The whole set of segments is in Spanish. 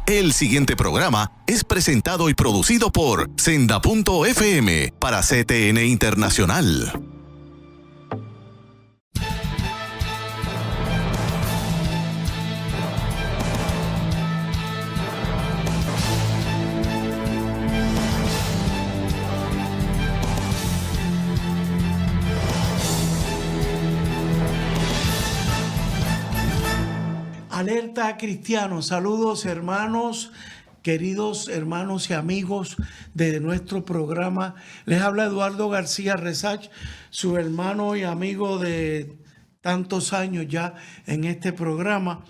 El siguiente programa es presentado y producido por Senda.fm para CTN Internacional. Alerta cristianos, saludos hermanos, queridos hermanos y amigos de nuestro programa. Les habla Eduardo García Resach, su hermano y amigo de tantos años ya en este programa.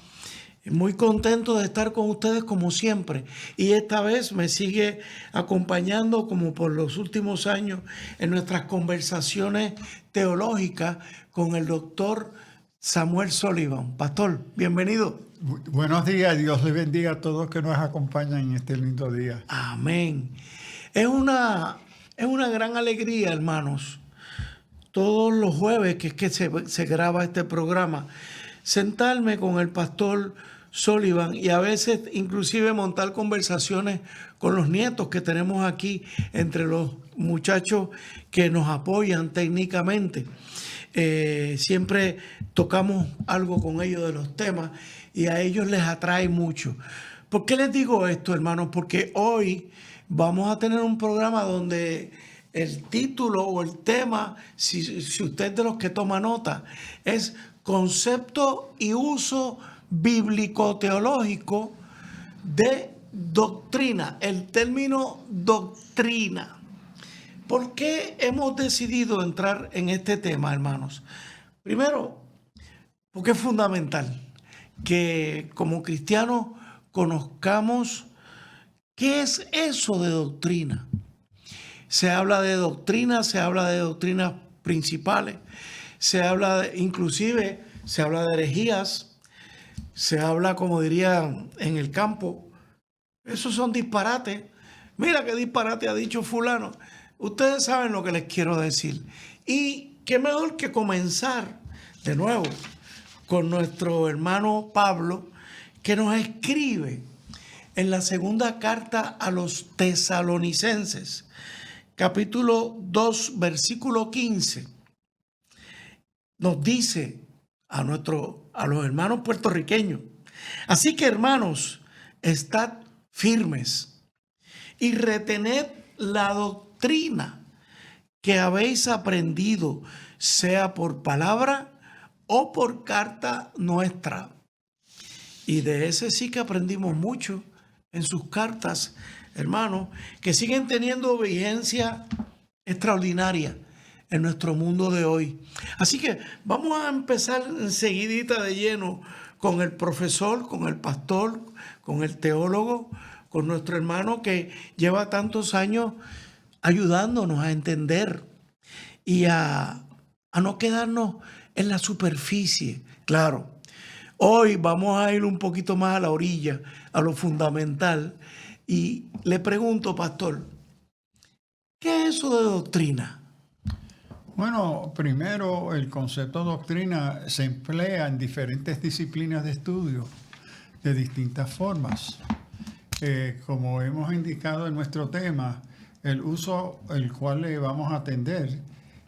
Muy contento de estar con ustedes como siempre, y esta vez me sigue acompañando como por los últimos años en nuestras conversaciones teológicas con el doctor Samuel Sullivan. Pastor, bienvenido. Buenos días, Dios les bendiga a todos que nos acompañan en este lindo día. Amén. Es una gran alegría, hermanos, todos los jueves que es que se graba este programa, sentarme con el pastor Sullivan y a veces inclusive montar conversaciones con los nietos que tenemos aquí entre los muchachos que nos apoyan técnicamente. Siempre tocamos algo con ellos de los temas y a ellos les atrae mucho. ¿Por qué les digo esto, hermanos? Porque hoy vamos a tener un programa donde el título o el tema, si usted es de los que toma nota, es concepto y uso bíblico-teológico de doctrina, el término doctrina. ¿Por qué hemos decidido entrar en este tema, hermanos? Primero, porque es fundamental que como cristianos conozcamos qué es eso de doctrina. Se habla de doctrinas principales, inclusive se habla de herejías, se habla, como dirían en el campo, esos son disparates. Mira qué disparate ha dicho fulano. Ustedes saben lo que les quiero decir. Y qué mejor que comenzar de nuevo con nuestro hermano Pablo, que nos escribe en la segunda carta a los Tesalonicenses, capítulo 2, versículo 15. Nos dice a los hermanos puertorriqueños: así que, hermanos, estad firmes y retened la doctrina que habéis aprendido, sea por palabra o por carta nuestra. Y de ese sí que aprendimos mucho en sus cartas, hermanos, que siguen teniendo vigencia extraordinaria en nuestro mundo de hoy. Así que vamos a empezar enseguidita de lleno con el profesor, con el pastor, con el teólogo, con nuestro hermano que lleva tantos años ayudándonos a entender y a no quedarnos en la superficie. Claro, hoy vamos a ir un poquito más a la orilla, a lo fundamental. Y le pregunto, pastor, ¿qué es eso de doctrina? Bueno, primero, el concepto doctrina se emplea en diferentes disciplinas de estudio de distintas formas. Como hemos indicado en nuestro tema, el uso el cual le vamos a atender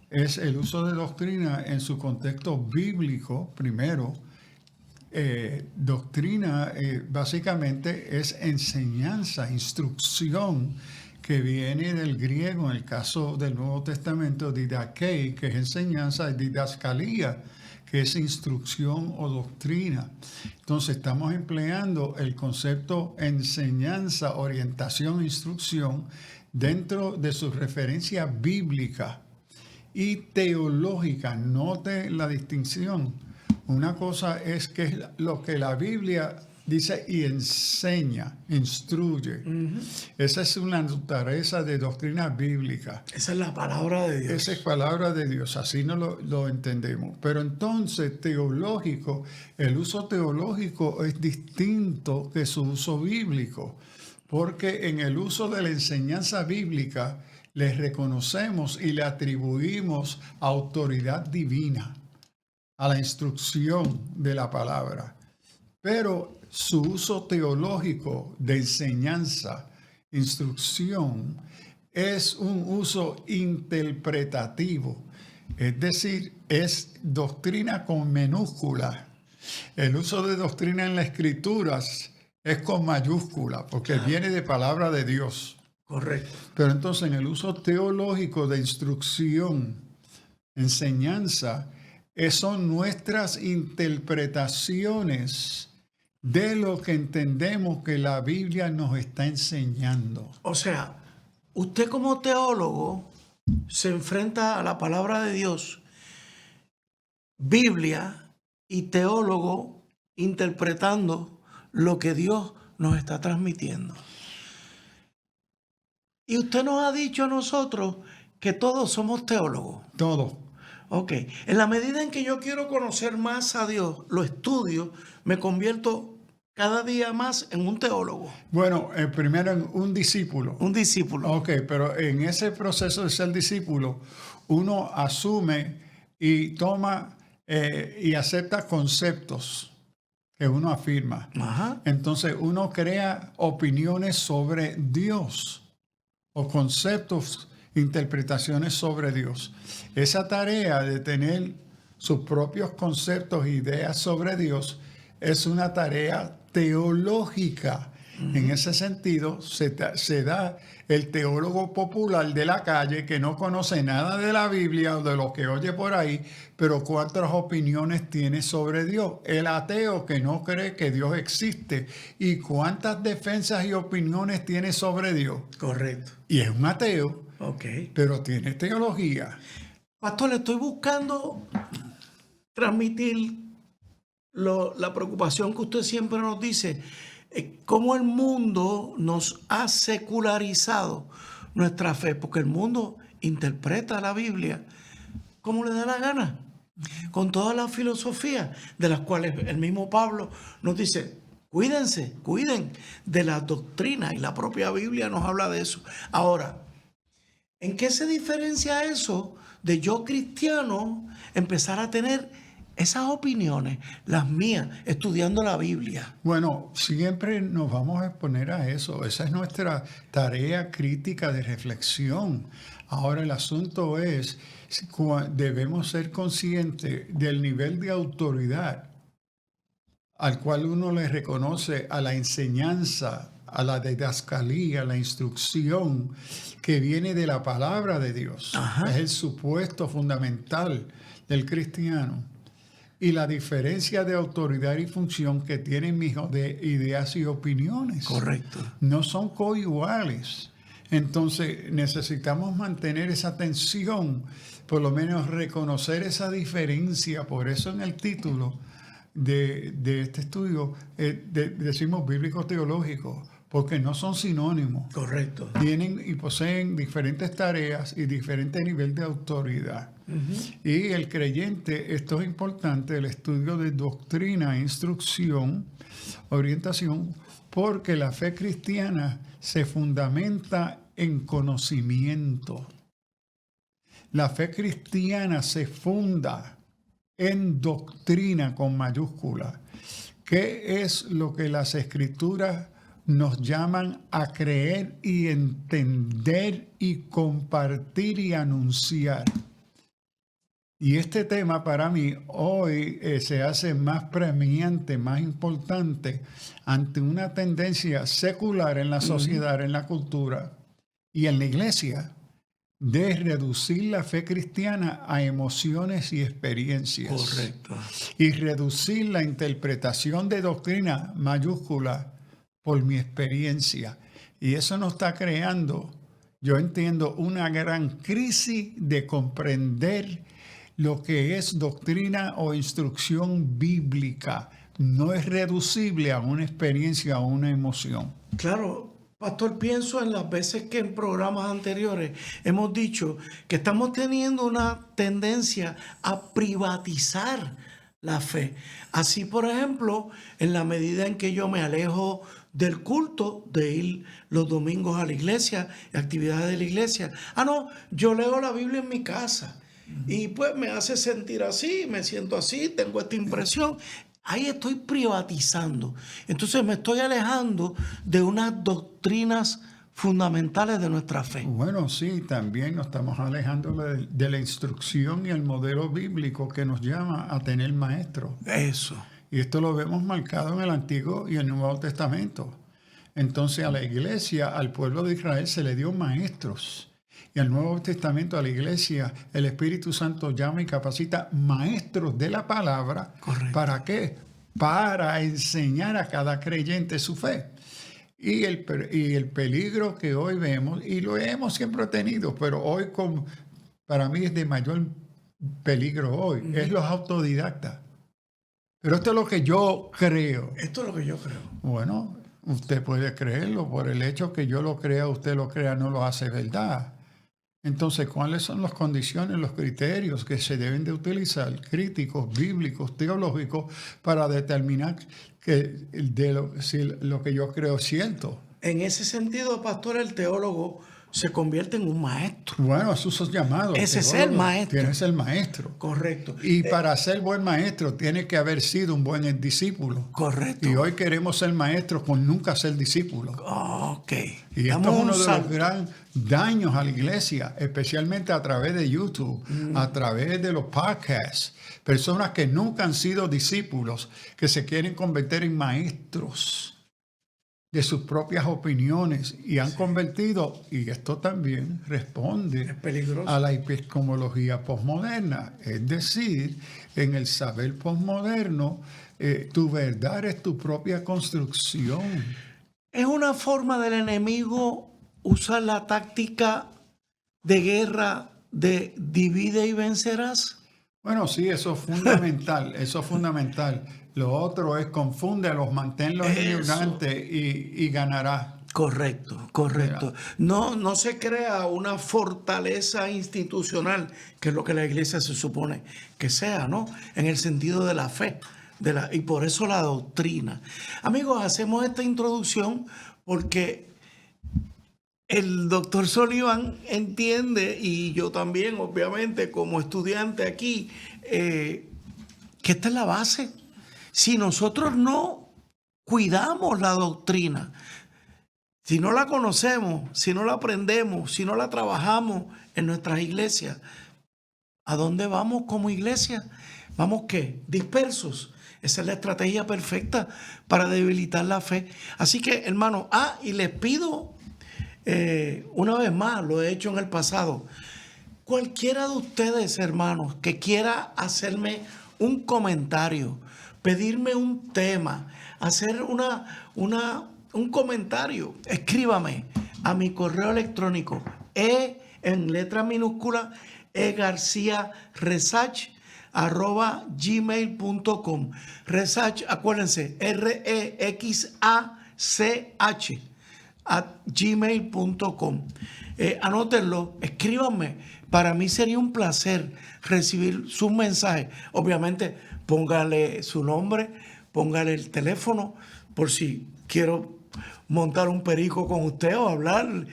es el uso de doctrina en su contexto bíblico, primero. Doctrina básicamente es enseñanza, instrucción, que viene del griego, en el caso del Nuevo Testamento, didakei, que es enseñanza, y didascalía, que es instrucción o doctrina. Entonces estamos empleando el concepto enseñanza, orientación, instrucción dentro de su referencia bíblica y teológica. Note la distinción. Una cosa es que es lo que la Biblia dice y enseña, instruye. Esa es una naturaleza de doctrina bíblica. Esa es la palabra de Dios. Esa es palabra de Dios, así no lo entendemos. Pero entonces, teológico, el uso teológico es distinto de su uso bíblico, porque en el uso de la enseñanza bíblica le reconocemos y le atribuimos autoridad divina a la instrucción de la palabra. pero su uso teológico de enseñanza, instrucción, es un uso interpretativo. Es decir, es doctrina con minúscula. El uso de doctrina en las Escrituras es con mayúscula, porque viene de palabra de Dios. Correcto. Pero entonces en el uso teológico de instrucción, enseñanza, son nuestras interpretaciones de lo que entendemos que la Biblia nos está enseñando. O sea, usted como teólogo se enfrenta a la palabra de Dios, Biblia y teólogo interpretando lo que Dios nos está transmitiendo. Y usted nos ha dicho a nosotros que todos somos teólogos. Todo. Ok. En la medida en que yo quiero conocer más a Dios, lo estudio, me convierto cada día más en un teólogo. Bueno, primero en un discípulo. Un discípulo. Ok, pero en ese proceso de ser discípulo, uno asume y toma y acepta conceptos que uno afirma. Ajá. Entonces uno crea opiniones sobre Dios o conceptos, interpretaciones sobre Dios. Esa tarea de tener sus propios conceptos e ideas sobre Dios es una tarea teológica. En ese sentido, se da el teólogo popular de la calle que no conoce nada de la Biblia o de lo que oye por ahí, pero cuántas opiniones tiene sobre Dios. El ateo que no cree que Dios existe y cuántas defensas y opiniones tiene sobre Dios. Correcto. Y es un ateo, Ok. pero tiene teología. Pastor, le estoy buscando transmitir la preocupación que usted siempre nos dice, cómo el mundo nos ha secularizado nuestra fe, porque el mundo interpreta la Biblia como le da la gana, con todas las filosofías de las cuales el mismo Pablo nos dice, cuiden de la doctrina, y la propia Biblia nos habla de eso. Ahora, ¿en qué se diferencia eso de yo cristiano empezar a tener esas opiniones, las mías, estudiando la Biblia? Bueno, siempre nos vamos a exponer a eso. Esa es nuestra tarea crítica de reflexión. Ahora el asunto es, debemos ser conscientes del nivel de autoridad al cual uno le reconoce a la enseñanza, a la didascalía, a la instrucción que viene de la palabra de Dios. Ajá. Es el supuesto fundamental del cristiano. Y la diferencia de autoridad y función que tienen mis ideas y opiniones. Correcto. No son coiguales. Entonces necesitamos mantener esa tensión, por lo menos reconocer esa diferencia. Por eso en el título de este estudio decimos bíblico-teológico, porque no son sinónimos. Correcto. Tienen y poseen diferentes tareas y diferente nivel de autoridad. Y el creyente, esto es importante, el estudio de doctrina, instrucción, orientación, porque la fe cristiana se fundamenta en conocimiento. La fe cristiana se funda en doctrina con mayúscula. ¿Qué es lo que las Escrituras nos llaman a creer y entender y compartir y anunciar? Y este tema para mí hoy se hace más premiante, más importante ante una tendencia secular en la sociedad, en la cultura y en la iglesia, de reducir la fe cristiana a emociones y experiencias. Correcto. Y reducir la interpretación de doctrina mayúscula por mi experiencia. Y eso nos está creando, yo entiendo, una gran crisis de comprender lo que es doctrina o instrucción bíblica. No es reducible a una experiencia o una emoción. Claro, pastor, pienso en las veces que en programas anteriores hemos dicho que estamos teniendo una tendencia a privatizar la fe. Así, por ejemplo, en la medida en que yo me alejo del culto, de ir los domingos a la iglesia, actividades de la iglesia. No, yo leo la Biblia en mi casa. Y pues me hace sentir así, me siento así, tengo esta impresión. Ahí estoy privatizando. Entonces me estoy alejando de unas doctrinas fundamentales de nuestra fe. Bueno, sí, también nos estamos alejando de la instrucción y el modelo bíblico que nos llama a tener maestros. Eso. Y esto lo vemos marcado en el Antiguo y el Nuevo Testamento. Entonces a la iglesia, al pueblo de Israel, se le dio maestros. Y al Nuevo Testamento, a la iglesia, el Espíritu Santo llama y capacita maestros de la palabra. Correcto. ¿Para qué? Para enseñar a cada creyente su fe. Y el peligro que hoy vemos, y lo hemos siempre tenido, pero hoy para mí es de mayor peligro hoy, es los autodidactas. Pero esto es lo que yo creo. Esto es lo que yo creo. Bueno, usted puede creerlo, por el hecho que yo lo crea, usted lo crea, no lo hace verdad. Entonces, ¿cuáles son las condiciones, los criterios que se deben de utilizar, críticos, bíblicos, teológicos, para determinar si lo que yo creo es cierto? En ese sentido, pastor, el teólogo se convierte en un maestro. Bueno, eso es llamado. Ese es el maestro. Tiene que ser maestro. Correcto. Y para ser buen maestro tiene que haber sido un buen discípulo. Correcto. Y hoy queremos ser maestros con nunca ser discípulos. Ok. Y esto es uno de los grandes daños a la iglesia, especialmente a través de YouTube, a través de los podcasts. Personas que nunca han sido discípulos, que se quieren convertir en maestros de sus propias opiniones y han convertido, y esto también responde a la epistemología posmoderna, es decir, en el saber posmoderno, tu verdad es tu propia construcción. Es una forma del enemigo usar la táctica de guerra de divide y vencerás. Bueno, sí, eso es fundamental, eso es fundamental. Lo otro es confúndelos, manténlos ignorantes y ganarás. Correcto, correcto. No se crea una fortaleza institucional, que es lo que la iglesia se supone que sea, ¿no? En el sentido de la fe. Y por eso la doctrina. Amigos, hacemos esta introducción porque el doctor Sullivan entiende, y yo también, obviamente, como estudiante aquí, que esta es la base. Si nosotros no cuidamos la doctrina, si no la conocemos, si no la aprendemos, si no la trabajamos en nuestras iglesias, ¿a dónde vamos como iglesia? ¿Vamos qué? Dispersos. Esa es la estrategia perfecta para debilitar la fe. Así que, hermano, y les pido, una vez más, lo he hecho en el pasado, cualquiera de ustedes, hermanos, que quiera hacerme un comentario, pedirme un tema, hacer un comentario, escríbame a mi correo electrónico en letra minúscula egarciaresach@gmail.com. Resach, acuérdense, REXACH @gmail.com. Anótenlo, escríbanme. Para mí sería un placer recibir sus mensajes. Obviamente, póngale su nombre, póngale el teléfono, por si quiero montar un perico con usted o hablar,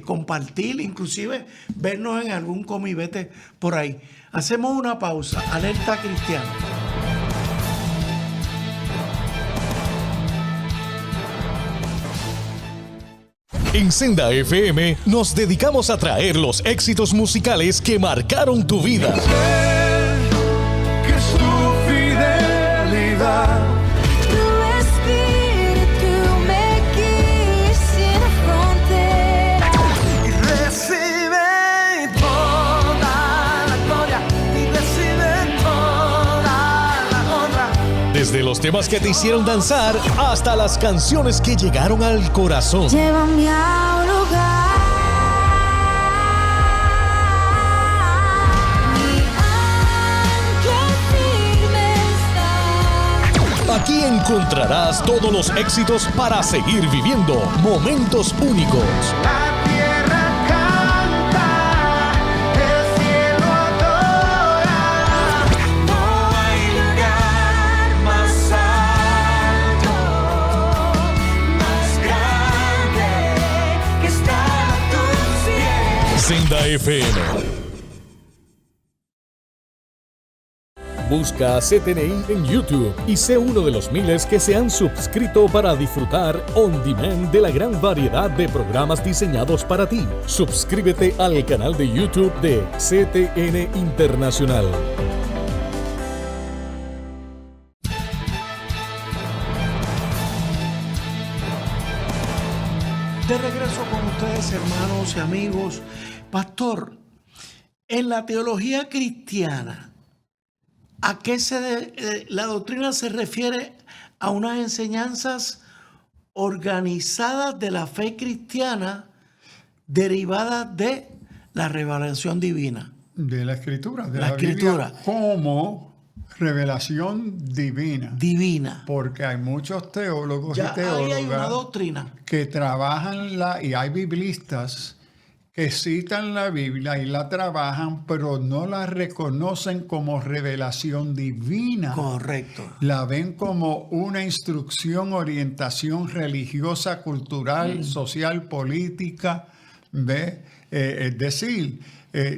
compartir, inclusive vernos en algún comivete por ahí. Hacemos una pausa. Alerta Cristiana. En Senda FM nos dedicamos a traer los éxitos musicales que marcaron tu vida. Que su fidelidad, Tu espíritu me guía sin fronteras. y recibe toda la gloria, y recibe toda la honra. Desde los temas que te hicieron danzar hasta las canciones que llegaron al corazón. Llévame a un lugar. Mi ancla firme está. Aquí encontrarás todos los éxitos para seguir viviendo momentos únicos. La tierra canta, el cielo adora. No hay lugar más alto, más grande que estar a tus pies. Senda FM. Busca a CTNI en YouTube y sé uno de los miles que se han suscrito para disfrutar on demand de la gran variedad de programas diseñados para ti. Suscríbete al canal de YouTube de CTN Internacional. De regreso con ustedes, hermanos y amigos. Pastor, en la teología cristiana, ¿a qué la doctrina se refiere? A unas enseñanzas organizadas de la fe cristiana derivadas de la revelación divina. De la Escritura, de La la Biblia, Escritura. como revelación divina. Divina. Porque hay muchos teólogos Ya y ahí hay una teólogas doctrina. que trabajan y hay biblistas que citan la Biblia y la trabajan, pero no la reconocen como revelación divina. Correcto. La ven como una instrucción, orientación religiosa, cultural, social, política. ¿Ve? Es decir,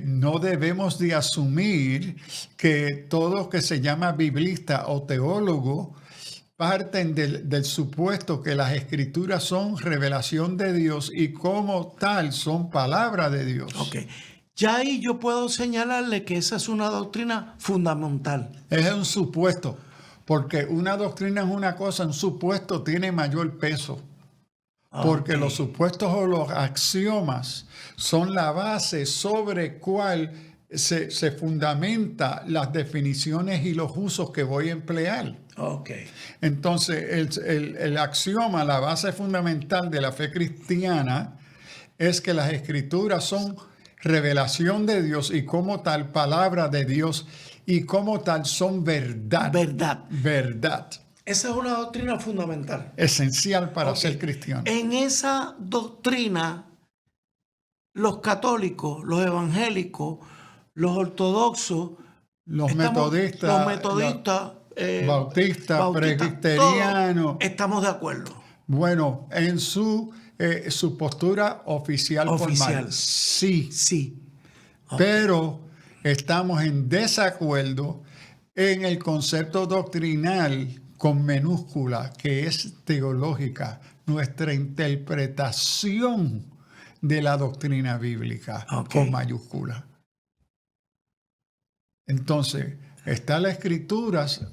no debemos de asumir que todo que se llama biblista o teólogo parten del supuesto que las escrituras son revelación de Dios y como tal son palabra de Dios. Ok. Ya ahí yo puedo señalarle que esa es una doctrina fundamental. Es un supuesto, porque una doctrina es una cosa, un supuesto tiene mayor peso. Porque Ok. los supuestos o los axiomas son la base sobre cual se fundamenta las definiciones y los usos que voy a emplear. Ok. Entonces, el axioma, la base fundamental de la fe cristiana es que las escrituras son revelación de Dios y como tal palabra de Dios y como tal son verdad. Verdad. Verdad. Esa es una doctrina fundamental. Esencial para Ok. ser cristiano. En esa doctrina, los católicos, los evangélicos, los ortodoxos, Los metodistas, bautistas, presbiterianos. todos estamos de acuerdo. Bueno, en su postura oficial, Oficial. formal, sí. Sí. Pero estamos en desacuerdo en el concepto doctrinal con minúscula, que es teológica, nuestra interpretación de la doctrina bíblica Ok. con mayúscula. Entonces, está las escrituras,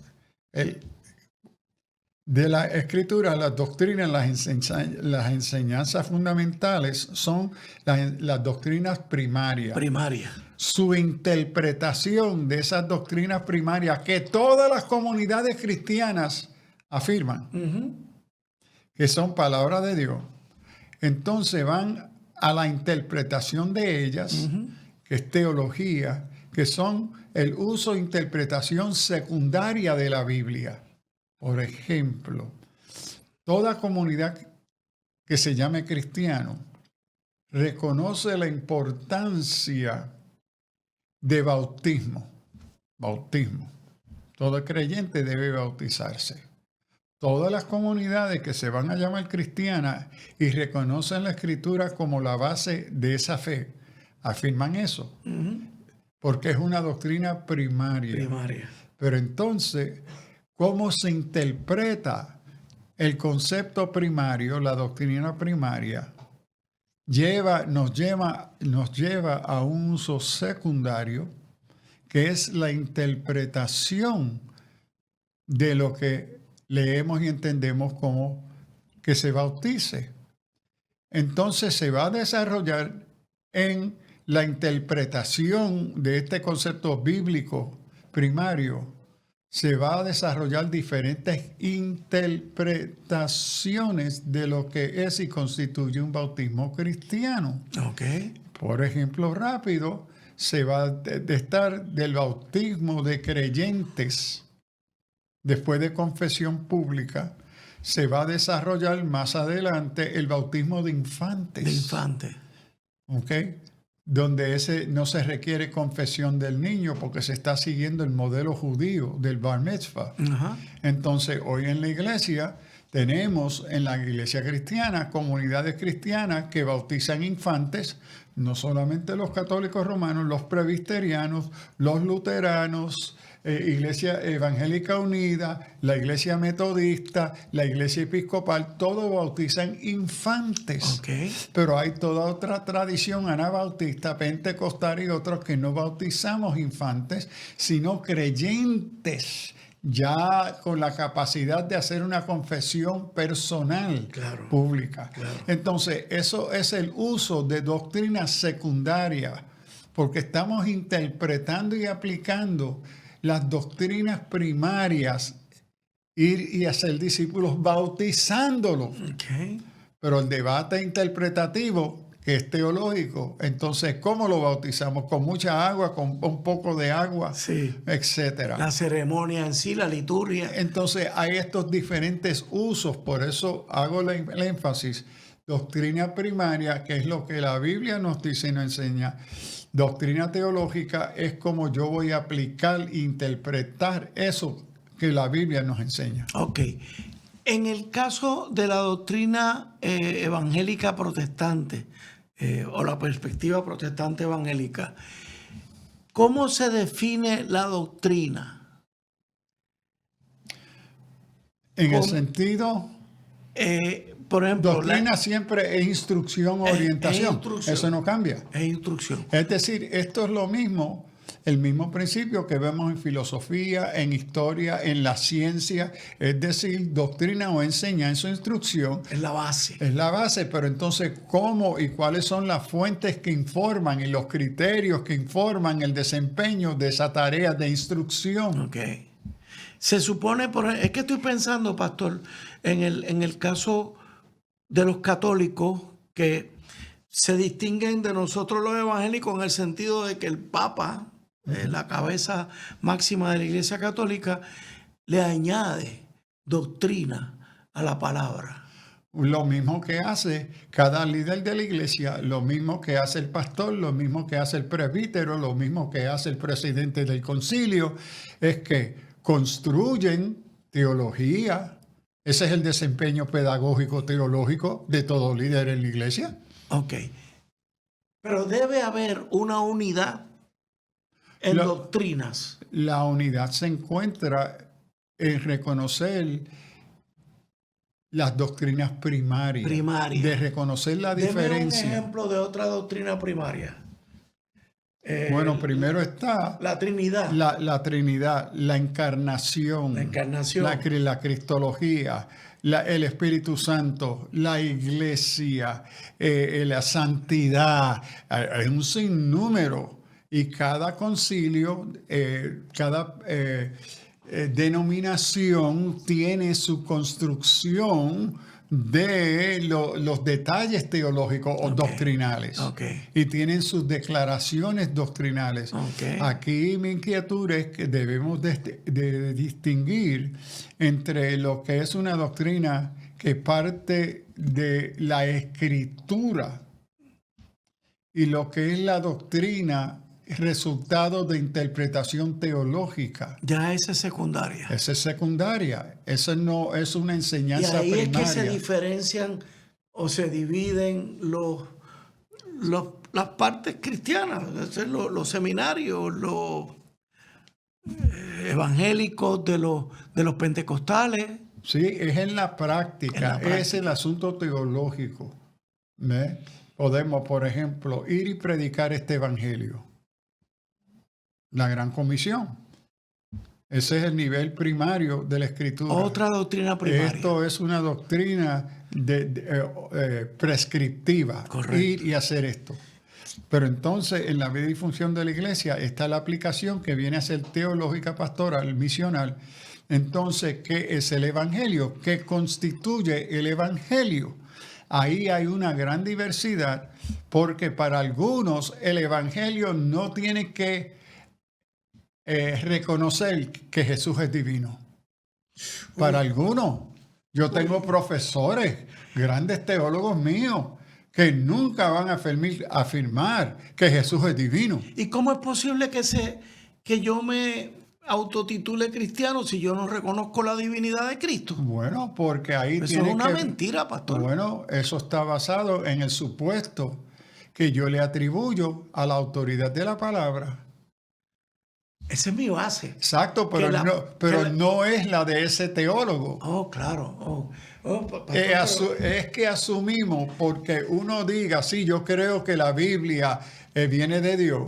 de la escritura, las doctrinas, las enseñanzas fundamentales son las doctrinas primarias. Primaria. Su interpretación de esas doctrinas primarias que todas las comunidades cristianas afirman que son palabra de Dios, entonces van a la interpretación de ellas, que es teología, que son el uso e interpretación secundaria de la Biblia. Por ejemplo, toda comunidad que se llame cristiano reconoce la importancia de bautismo. Bautismo. Todo creyente debe bautizarse. Todas las comunidades que se van a llamar cristianas y reconocen la escritura como la base de esa fe, afirman eso. Porque es una doctrina primaria. Primaria. Pero entonces, ¿cómo se interpreta el concepto primario, la doctrina primaria? Nos lleva a un uso secundario, que es la interpretación de lo que leemos y entendemos como que se bautice. Entonces se va a desarrollar en la interpretación de este concepto bíblico primario, se va a desarrollar diferentes interpretaciones de lo que es y constituye un bautismo cristiano. Ok. Por ejemplo, rápido, se va a estar del bautismo de creyentes después de confesión pública, se va a desarrollar más adelante el bautismo de infantes. De infante. ¿Ok? Donde no se requiere confesión del niño porque se está siguiendo el modelo judío del bar mitzvah. Ajá. Entonces, hoy en la iglesia Tenemos en la iglesia cristiana comunidades cristianas que bautizan infantes, no solamente los católicos romanos, los presbiterianos, los luteranos, Iglesia Evangélica Unida, la Iglesia Metodista, la Iglesia Episcopal, todos bautizan infantes. Ok. Pero hay toda otra tradición anabautista, pentecostal y otros que no bautizamos infantes, sino creyentes, ya con la capacidad de hacer una confesión personal, Claro. pública. Claro. Entonces, eso es el uso de doctrinas secundarias, porque estamos interpretando y aplicando las doctrinas primarias, ir y hacer discípulos bautizándolos. Ok. Pero el debate interpretativo, que es teológico, entonces, ¿cómo lo bautizamos? ¿Con mucha agua, con un poco de agua, Sí. etcétera? La ceremonia en sí, la liturgia. Entonces, hay estos diferentes usos, por eso hago el énfasis. Doctrina primaria, que es lo que la Biblia nos dice y nos enseña. Doctrina teológica es como yo voy a aplicar e interpretar eso que la Biblia nos enseña. Ok. En el caso de la doctrina evangélica protestante, o la perspectiva protestante evangélica, ¿cómo se define la doctrina? En el ¿Cómo? sentido, Por ejemplo, doctrina siempre es instrucción o Es orientación. instrucción. Eso no cambia. es instrucción. Es decir, esto es lo mismo, el mismo principio que vemos en filosofía, en historia, en la ciencia, es decir, doctrina o enseñanza o instrucción Es la base. es la base, pero entonces, ¿cómo y cuáles son las fuentes que informan y los criterios que informan el desempeño de esa tarea de instrucción? Ok. Se supone, es que estoy pensando, pastor, en el caso de los católicos que se distinguen de nosotros los evangélicos en el sentido de que el Papa, la cabeza máxima de la Iglesia Católica, le añade doctrina a la palabra. Lo mismo que hace cada líder de la iglesia, lo mismo que hace el pastor, lo mismo que hace el presbítero, lo mismo que hace el presidente del concilio, es que construyen teología. Ese es el desempeño pedagógico teológico de todo líder en la iglesia. Ok. Pero debe haber una unidad en doctrinas. La unidad se encuentra en reconocer las doctrinas primarias. De reconocer la Deme un diferencia. ejemplo de otra doctrina primaria. Bueno, primero está La Trinidad. la Trinidad, la encarnación, La encarnación. la cristología, el Espíritu Santo, la iglesia, la santidad. Hay un sinnúmero y cada concilio, cada denominación tiene su construcción de los detalles teológicos o doctrinales. Ok. Y tienen sus declaraciones doctrinales. Ok. Aquí mi inquietud es que debemos de distinguir entre lo que es una doctrina que parte de la escritura y lo que es la doctrina resultado de interpretación teológica. Ya esa es secundaria. Esa es secundaria. Esa no es una Y enseñanza ahí primaria. es que se diferencian o se dividen las partes cristianas, es decir, los seminarios, los evangélicos de los pentecostales. Sí, es en la práctica, En la práctica. es el asunto teológico. ¿Ve? Podemos, por ejemplo, ir y predicar este evangelio. La Gran Comisión. Ese es el nivel primario de la Escritura. Otra doctrina primaria. Esto es una doctrina prescriptiva. Correcto. Ir y hacer esto. Pero entonces, en la vida y función de la iglesia está la aplicación que viene a ser teológica, pastoral, misional. Entonces, ¿qué es el evangelio? ¿Qué constituye el evangelio? Ahí hay una gran diversidad, porque para algunos el evangelio no tiene que reconocer que Jesús es divino. Para algunos, yo tengo profesores, grandes teólogos míos, que nunca van a afirmar que Jesús es divino. ¿Y cómo es posible que yo me autotitule cristiano si yo no reconozco la divinidad de Cristo? Bueno, porque ahí Eso tiene es una que... mentira, pastor. Bueno, eso está basado en el supuesto que yo le atribuyo a la autoridad de la palabra. Esa es mi base. Exacto, Que pero, la- no, que la- no es la de ese teólogo. Oh, claro. Pastor, Es que asumimos porque uno diga, sí, yo creo que la Biblia viene de Dios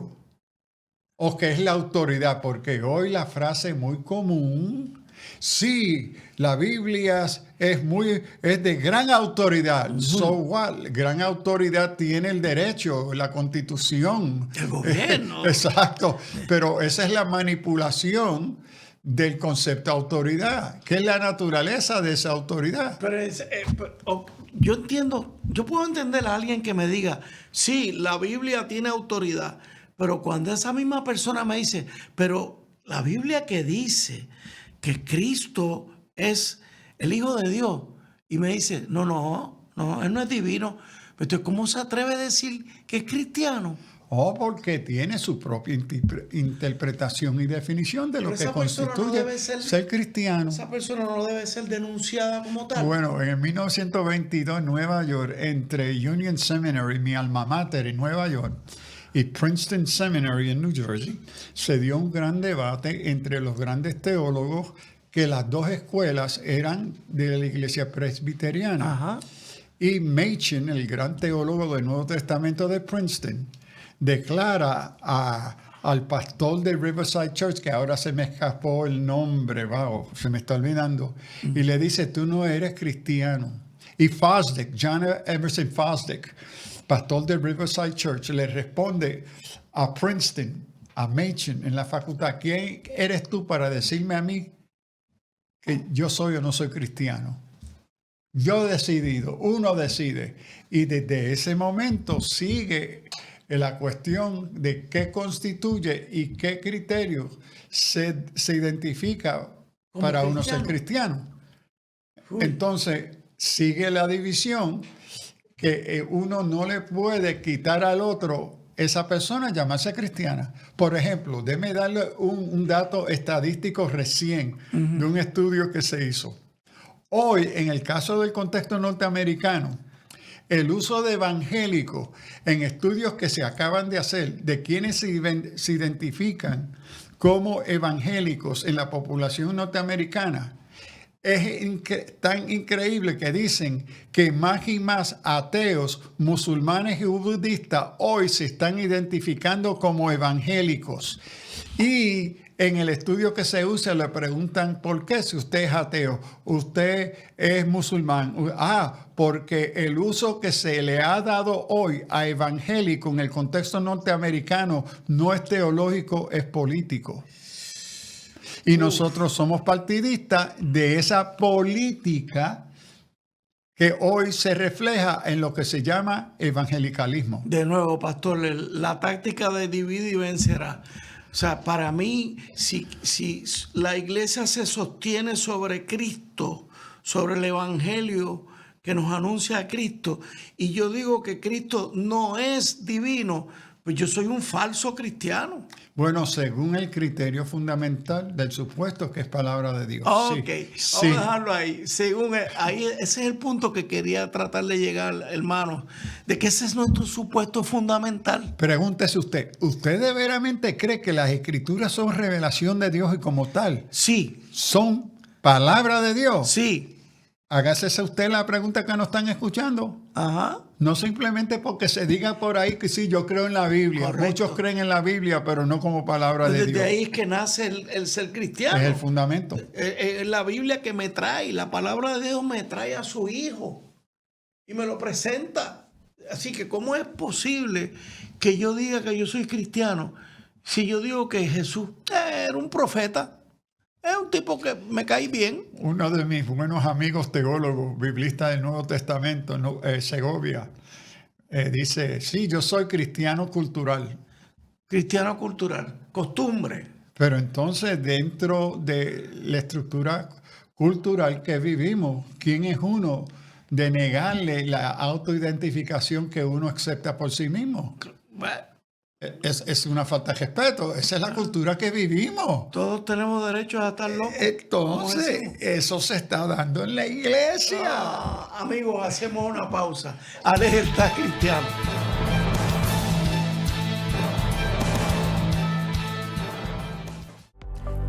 o que es la autoridad, porque hoy la frase muy común, sí, la Biblia es de gran autoridad. So what? Gran autoridad tiene el derecho, la Constitución. El gobierno. Exacto, pero esa es la manipulación del concepto autoridad. ¿Qué es la naturaleza de esa autoridad? Pero yo entiendo, yo puedo entender a alguien que me diga, sí, la Biblia tiene autoridad, pero cuando esa misma persona me dice, pero la Biblia que dice que Cristo es el Hijo de Dios, y me dice, no, Él no es divino, pero entonces, ¿cómo se atreve a decir que es cristiano? O porque tiene su propia interpretación y definición de Pero lo que esa persona no constituye debe ser cristiano. Esa persona no debe ser denunciada como tal. Bueno, en 1922 en Nueva York, entre Union Seminary, mi alma mater en Nueva York, y Princeton Seminary en New Jersey, se dio un gran debate entre los grandes teólogos que las dos escuelas eran de la iglesia presbiteriana. Ajá. Y Machen, el gran teólogo del Nuevo Testamento de Princeton, declara al pastor de Riverside Church, que ahora se me escapó el nombre, wow, se me está olvidando, y le dice, tú no eres cristiano. Y Fosdick, John Emerson Fosdick, pastor de Riverside Church, le responde a Princeton, a Machen, en la facultad, ¿quién eres tú para decirme a mí que yo soy o no soy cristiano? Yo he decidido, uno decide. Y desde ese momento sigue la cuestión de qué constituye y qué criterio se identifica Como para uno cristiano. ser cristiano. Uy. Entonces, sigue la división que uno no le puede quitar al otro esa persona llamarse cristiana. Por ejemplo, déjeme darle un dato estadístico recién de un estudio que se hizo. Hoy, en el caso del contexto norteamericano, el uso de evangélicos en estudios que se acaban de hacer de quienes se identifican como evangélicos en la población norteamericana es tan increíble que dicen que más y más ateos, musulmanes y budistas hoy se están identificando como evangélicos. Y en el estudio que se usa le preguntan por qué si usted es ateo, usted es musulmán. Porque el uso que se le ha dado hoy a evangélico en el contexto norteamericano no es teológico, es político. Y nosotros somos partidistas de esa política que hoy se refleja en lo que se llama evangelicalismo. De nuevo, pastor, la táctica de divide y vencerá. O sea, para mí, si la iglesia se sostiene sobre Cristo, sobre el evangelio que nos anuncia a Cristo, y yo digo que Cristo no es divino, pues yo soy un falso cristiano. Bueno, según el criterio fundamental del supuesto que es palabra de Dios. Ok, Sí, vamos a dejarlo ahí. Ahí. Ese es el punto que quería tratar de llegar, hermano, de que ese es nuestro supuesto fundamental. Pregúntese usted, ¿usted de veramente cree que las escrituras son revelación de Dios y como tal Sí, son palabra de Dios? sí, Hágase a usted la pregunta que nos están escuchando. ajá. No simplemente porque se diga por ahí que sí, yo creo en la Biblia. Correcto. Muchos creen en la Biblia, pero no como palabra de Desde Dios. ahí es que nace el ser cristiano. Es el fundamento. Es la Biblia que me trae, la palabra de Dios me trae a su hijo y me lo presenta. Así que, ¿cómo es posible que yo diga que yo soy cristiano si yo digo que Jesús era un profeta? Es un tipo que me cae bien. Uno de mis buenos amigos teólogos, biblistas del Nuevo Testamento, Segovia, dice, sí, yo soy cristiano cultural. Cristiano cultural, costumbre. Pero entonces, dentro de la estructura cultural que vivimos, ¿quién es uno de negarle la autoidentificación que uno acepta por sí mismo? Bueno, Es una falta de respeto. Esa es la cultura que vivimos. Todos tenemos derecho a estar locos. Entonces, eso se está dando en la iglesia. Amigos, hacemos una pausa. Alerta cristiano.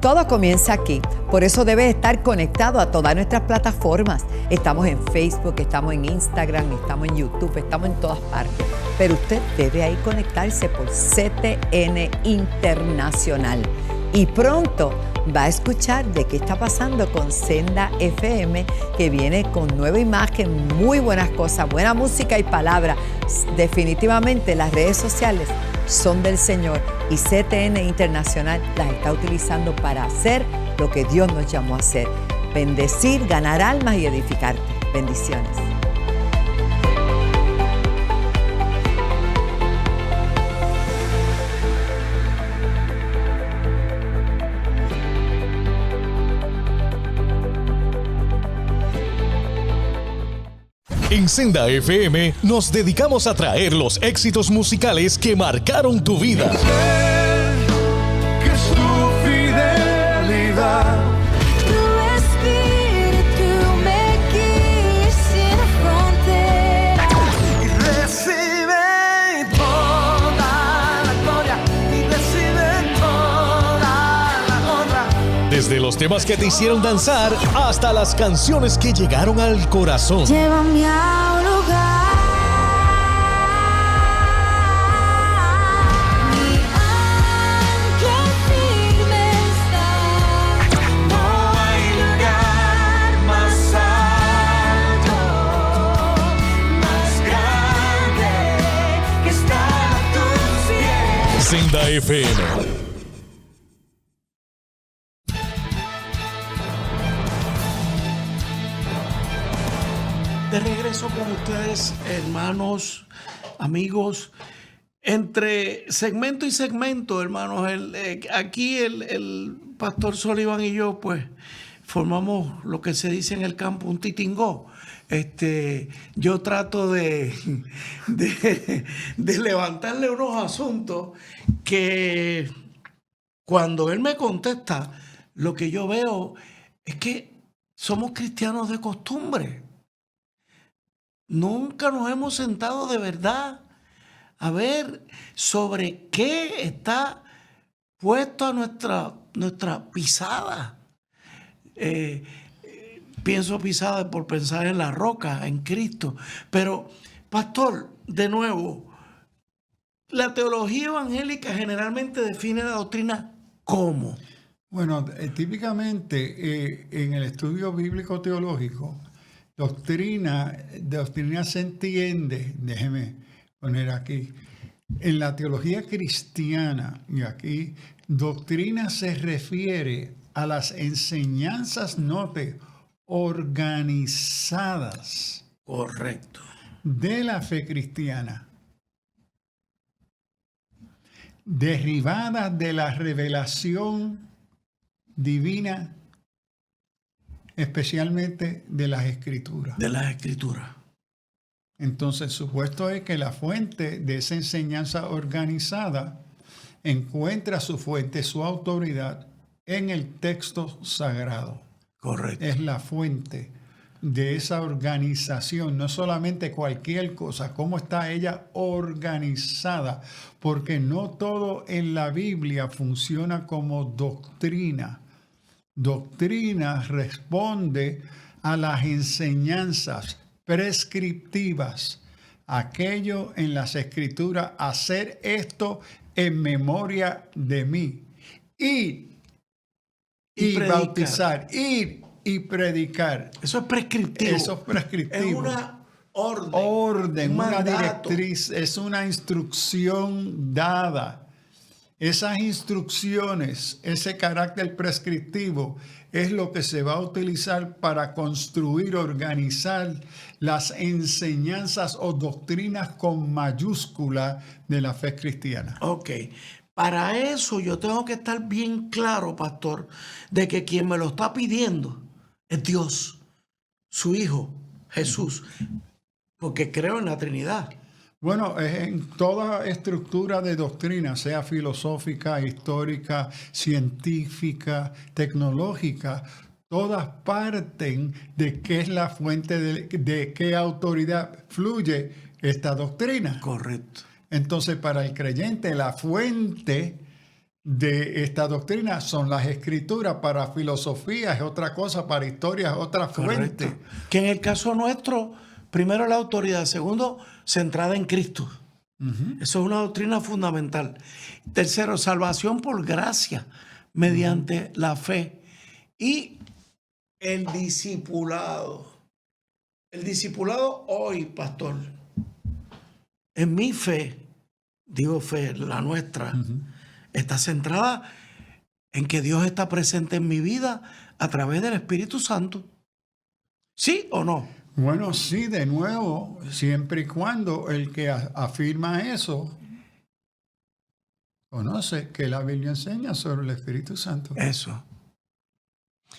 Todo comienza aquí, por eso debes estar conectado a todas nuestras plataformas. Estamos en Facebook, estamos en Instagram, estamos en YouTube, estamos en todas partes. Pero usted debe ahí conectarse por CTN Internacional. Y pronto va a escuchar de qué está pasando con Senda FM, que viene con nueva imagen, muy buenas cosas, buena música y palabra. Definitivamente las redes sociales son del Señor y CTN Internacional las está utilizando para hacer lo que Dios nos llamó a hacer: bendecir, ganar almas y edificarte. Bendiciones. En Senda FM nos dedicamos a traer los éxitos musicales que marcaron tu vida. Que su fidelidad Tu espíritu me guíe sin frontera. y recibe toda la gloria y recibe toda la honra. Desde los temas que te hicieron danzar hasta las canciones que llegaron al corazón. Llévame a un lugar. Mi ancla firme está. No hay lugar más alto, más grande que estar a tus pies. Senda FM. De regreso con ustedes, hermanos, amigos. Entre segmento y segmento, hermanos, aquí el pastor Sullivan y yo, pues, formamos lo que se dice en el campo un titingó. Yo trato de levantarle unos asuntos que cuando él me contesta, lo que yo veo es que somos cristianos de costumbre. Nunca nos hemos sentado de verdad a ver sobre qué está puesto a nuestra pisada. Pienso pisada por pensar en la roca, en Cristo. Pero, pastor, de nuevo, la teología evangélica generalmente define la doctrina ¿cómo? Bueno, típicamente en el estudio bíblico teológico, doctrina se entiende, déjeme poner aquí, en la teología cristiana, y aquí, doctrina se refiere a las enseñanzas, note, organizadas Correcto. de la fe cristiana, derivadas de la revelación divina, especialmente de las Escrituras. De las escrituras. Entonces, supuesto es que la fuente de esa enseñanza organizada encuentra su fuente, su autoridad en el texto sagrado. Correcto. Es la fuente de esa organización, no solamente cualquier cosa, cómo está ella organizada, porque no todo en la Biblia funciona como doctrina. Doctrina responde a las enseñanzas prescriptivas, aquello en las Escrituras, hacer esto en memoria de mí. Ir y predicar. bautizar, ir y predicar. Eso es prescriptivo. Eso es prescriptivo. Es una orden. Orden, un una mandato. directriz, es una instrucción dada. Esas instrucciones, ese carácter prescriptivo, es lo que se va a utilizar para construir, organizar las enseñanzas o doctrinas con mayúscula de la fe cristiana. Ok. Para eso yo tengo que estar bien claro, pastor, de que quien me lo está pidiendo es Dios, su Hijo, Jesús, porque creo en la Trinidad. Bueno, en toda estructura de doctrina, sea filosófica, histórica, científica, tecnológica, todas parten de qué es la fuente de qué autoridad fluye esta doctrina. Correcto. Entonces, para el creyente, la fuente de esta doctrina son las escrituras. Para filosofía es otra cosa, para historia es otra fuente. Correcto. Que en el caso nuestro, primero la autoridad, segundo, centrada en Cristo. Eso es una doctrina fundamental. Tercero, salvación por gracia, mediante la fe. Y el discipulado. El discipulado hoy, pastor, en mi fe, digo fe, la nuestra, está centrada en que Dios está presente en mi vida a través del Espíritu Santo. ¿Sí o no? Bueno, sí, de nuevo, siempre y cuando el que afirma eso conoce que la Biblia enseña sobre el Espíritu Santo. Eso.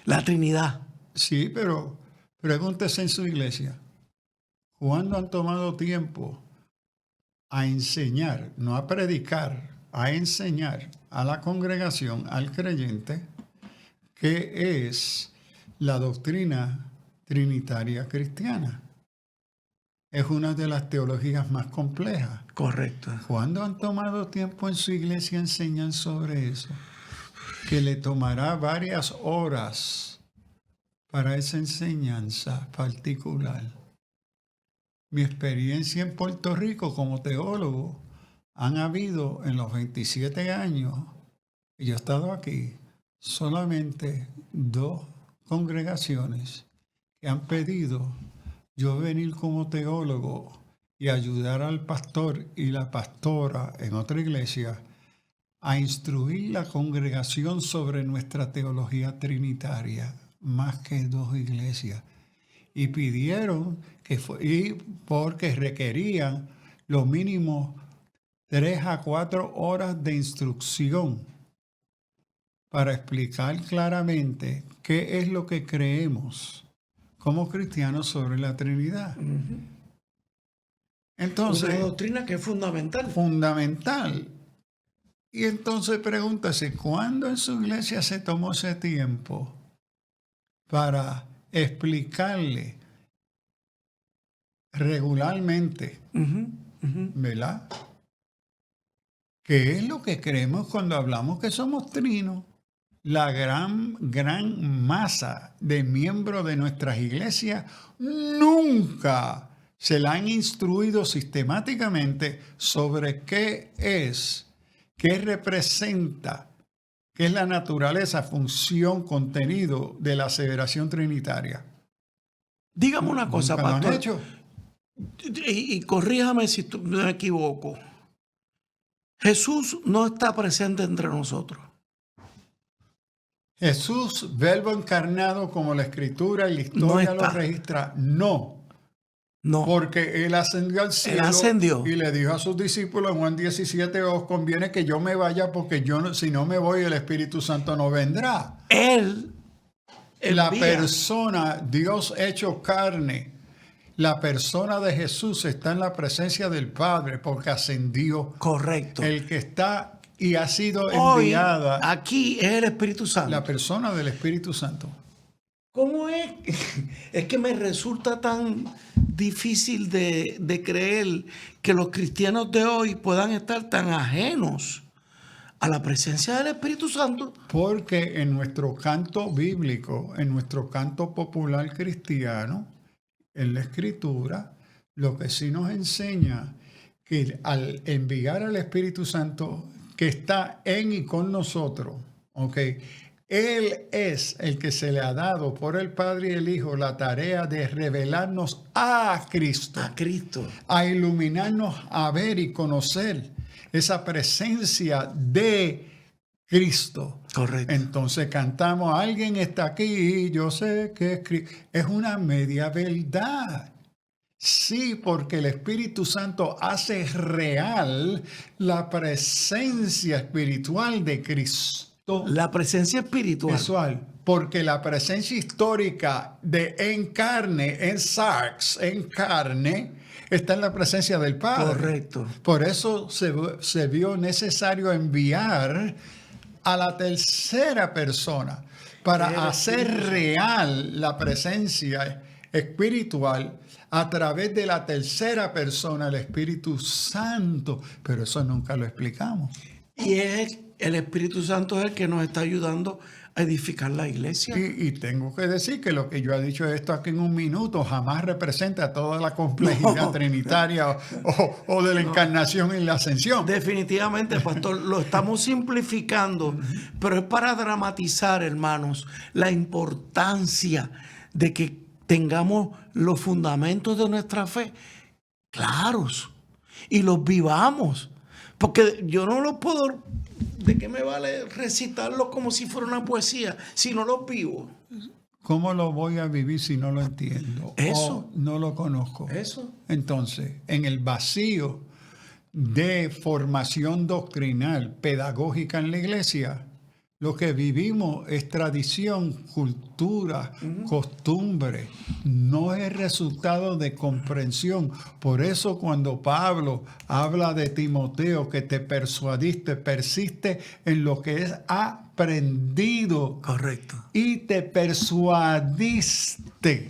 La Trinidad. Sí, pero pregúntese en su iglesia, ¿cuándo han tomado tiempo a enseñar, no a predicar, a enseñar a la congregación, al creyente, qué es la doctrina trinitaria cristiana? Es una de las teologías más complejas. Correcto. ¿Cuándo han tomado tiempo en su iglesia a enseñar sobre eso? Que le tomará varias horas para esa enseñanza particular. Mi experiencia en Puerto Rico como teólogo, han habido en los 27 años que yo he estado aquí, solamente 2 congregaciones que han pedido yo venir como teólogo y ayudar al pastor y la pastora en otra iglesia a instruir la congregación sobre nuestra teología trinitaria, más que 2 iglesias. Y pidieron porque requerían lo mínimo 3 a 4 horas de instrucción para explicar claramente qué es lo que creemos como cristianos sobre la Trinidad. Entonces, una doctrina que es fundamental. Fundamental. Y entonces pregúntase, ¿cuándo en su iglesia se tomó ese tiempo para explicarle regularmente, ¿verdad? ¿Qué es lo que creemos cuando hablamos que somos trinos? La gran masa de miembros de nuestras iglesias nunca se la han instruido sistemáticamente sobre qué es, qué representa, qué es la naturaleza, función, contenido de la aseveración trinitaria. Dígame una cosa, ¿Nunca lo han pastor. hecho? Y corríjame si me equivoco. Jesús no está presente entre nosotros. Jesús, verbo encarnado como la Escritura y la historia lo registra, no. Porque Él ascendió al cielo. Él ascendió. Y le dijo a sus discípulos en Juan 17, os conviene que yo me vaya porque si no me voy el Espíritu Santo no vendrá. Él la persona, Dios hecho carne, la persona de Jesús está en la presencia del Padre porque ascendió. Correcto. El que está y ha sido hoy, enviada. Aquí es el Espíritu Santo. La persona del Espíritu Santo. ¿Cómo es? Es que me resulta tan difícil de creer que los cristianos de hoy puedan estar tan ajenos a la presencia del Espíritu Santo. Porque en nuestro canto bíblico, en nuestro canto popular cristiano, en la Escritura, lo que sí nos enseña que al enviar al Espíritu Santo que está en y con nosotros, ¿ok? Él es el que se le ha dado por el Padre y el Hijo la tarea de revelarnos a Cristo. A Cristo. A iluminarnos a ver y conocer esa presencia de Cristo. Correcto. Entonces cantamos, alguien está aquí, yo sé que es Cristo. Es una media verdad. Sí, porque el Espíritu Santo hace real la presencia espiritual de Cristo. La presencia espiritual. visual, porque la presencia histórica de en carne, en sarx, en carne, está en la presencia del Padre. Correcto. Por eso se vio necesario enviar a la tercera persona para hacer real la presencia espiritual a través de la tercera persona, el Espíritu Santo. Pero eso nunca lo explicamos. Y es el Espíritu Santo es el que nos está ayudando a edificar la iglesia. Y tengo que decir que lo que yo he dicho esto aquí en un minuto jamás representa toda la complejidad trinitaria o de la encarnación y la ascensión. Definitivamente, pastor, lo estamos simplificando, pero es para dramatizar, hermanos, la importancia de que tengamos los fundamentos de nuestra fe claros y los vivamos. Porque yo no los puedo, ¿de qué me vale recitarlos como si fuera una poesía si no los vivo? ¿Cómo lo voy a vivir si no lo entiendo? Eso. O no lo conozco. Eso. Entonces, en el vacío de formación doctrinal, pedagógica en la iglesia, lo que vivimos es tradición, cultura, costumbre. No es resultado de comprensión. Por eso cuando Pablo habla de Timoteo, que te persuadiste, persiste en lo que es aprendido. Correcto. Y te persuadiste.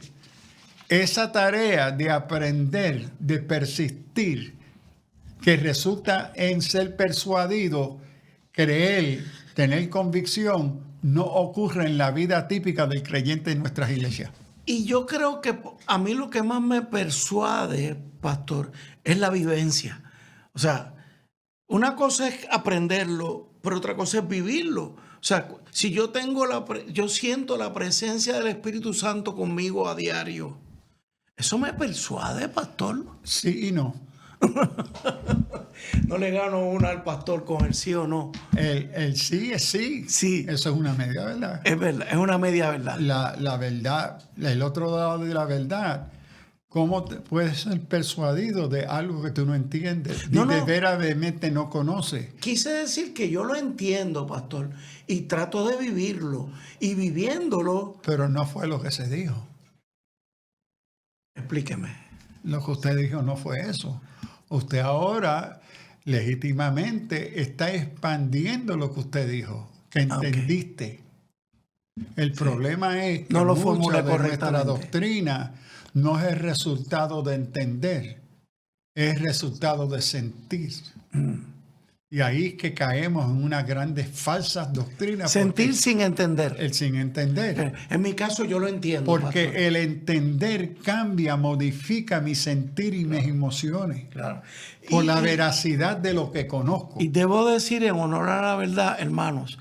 Esa tarea de aprender, de persistir, que resulta en ser persuadido, creer, tener convicción, no ocurre en la vida típica del creyente en nuestras iglesias. Y yo creo que a mí lo que más me persuade, pastor, es la vivencia. O sea, una cosa es aprenderlo, pero otra cosa es vivirlo. O sea, si yo tengo yo siento la presencia del Espíritu Santo conmigo a diario, eso me persuade, pastor. Sí y no. No le gano una al pastor con el sí o no. El sí es sí. Sí. Eso es una media verdad. Es verdad, es una media verdad. La verdad, el otro lado de la verdad, ¿cómo puedes ser persuadido de algo que tú no entiendes? No, y de no. veradamente no conoces. Quise decir que yo lo entiendo, pastor, y trato de vivirlo. Y viviéndolo, Pero no fue lo que se dijo. explíqueme. Lo que usted dijo no fue eso. Usted ahora legítimamente está expandiendo lo que usted dijo, que entendiste. El problema es que No lo mucha formula de nuestra correctamente. doctrina no es el resultado de entender, es el resultado de sentir. Y ahí es que caemos en unas grandes falsas doctrinas. Sentir porque sin entender. el sin entender. En mi caso yo lo entiendo. Porque pastor. el entender cambia, modifica mi sentir y mis emociones. Claro. Por la veracidad de lo que conozco. Y debo decir en honor a la verdad, hermanos,